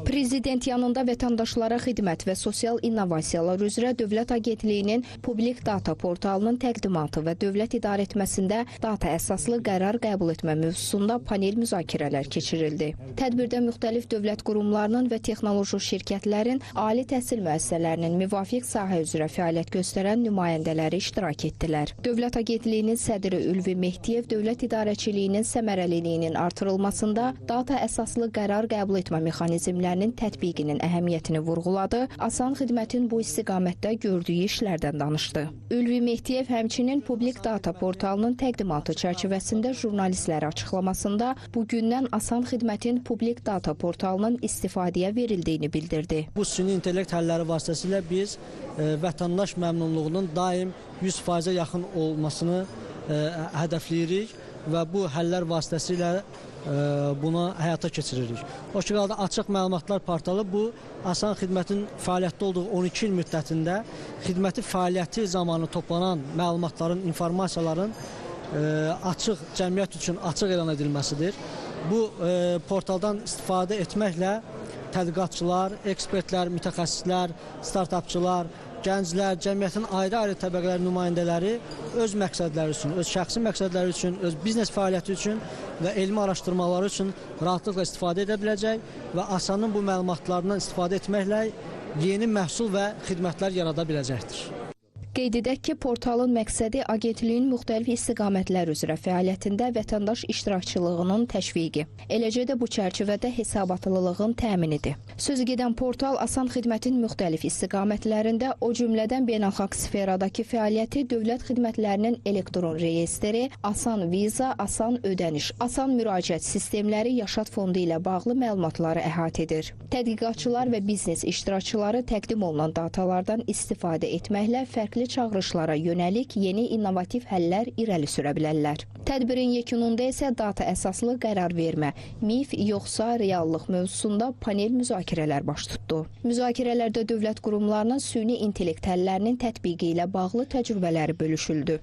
Prezident yanında vətəndaşlara xidmət və sosial innovasiyalar üzrə Dövlət Agentliyinin publik data portalının təqdimatı və dövlət idarəetməsində data əsaslı qərar qəbul etmə mövzusunda panel müzakirələr keçirildi. Tədbirdə müxtəlif dövlət qurumlarının və texnoloji şirkətlərin, ali təhsil müəssisələrinin müvafiq sahə üzrə fəaliyyət göstərən nümayəndələri iştirak etdilər. Dövlət Agentliyinin sədri Ülvi Mehdiyev dövlət idarəçiliyinin səmərəliliyinin artırılmasında data əsaslı qərar qəbul etmə mexanizmlərinin tətbiqinin əhəmiyyətini vurğuladı, asan xidmətin bu istiqamətdə gördüyü işlərdən danışdı. Ülvi Mehdiyev həmçinin publik data portalının təqdimatı çərçivəsində jurnalistlərə açıqlamasında bugündən asan xidmətin publik data portalının istifadəyə verildiyini bildirdi. Bu süni intellekt həlləri vasitəsilə biz vətəndaş məmnunluğunun daim 100%-ə yaxın olmasını hədəfləyirik və bu həllər vasitəsilə buna həyata keçiririk. O ki qaldı açıq məlumatlar portalı bu asan xidmətin fəaliyyətdə olduğu 12 il müddətində xidməti fəaliyyəti zamanı toplanan məlumatların, informasiyaların açıq cəmiyyət üçün açıq elan edilməsidir. Bu portaldan istifadə etməklə tədqiqatçılar, ekspertlər, mütəxəssislər, startapçılar, gənclər, cəmiyyətin ayrı-ayrı təbəqələr nümayəndələri öz məqsədləri üçün, öz şəxsi məqsədləri üçün, öz biznes fəaliyyəti üçün və elmi araşdırmaları üçün rahatlıqla istifadə edə biləcək və asanın bu məlumatlarından istifadə etməklə yeni məhsul və xidmətlər yarada biləcəkdir. Qeyd edək ki, portalın məqsədi agentliyin müxtəlif istiqamətlər üzrə fəaliyyətində vətəndaş iştirakçılığının təşviqi, eləcə də bu çərçivədə hesabatlılığın təminidir. Sözü gedən portal asan xidmətin müxtəlif istiqamətlərində, o cümlədən beynəlxalq sferadakı fəaliyyəti, dövlət xidmətlərinin elektron reyestri, asan viza, asan ödəniş, asan müraciət sistemləri, yaşat fondu ilə bağlı məlumatları əhatə edir. Tədqiqatçılar və biznes iştirakçıları təqdim olunan datalardan istifadə etməklə fərqli çağırışlara yönəlik yeni innovativ həllər irəli sürə bilərlər. Tədbirin yekununda isə data əsaslı qərar vermə, mif yoxsa reallıq mövzusunda panel müzakirələr baş tutdu. Müzakirələrdə dövlət qurumlarının süni intellekt həllərinin tətbiqi ilə bağlı təcrübələri bölüşüldü.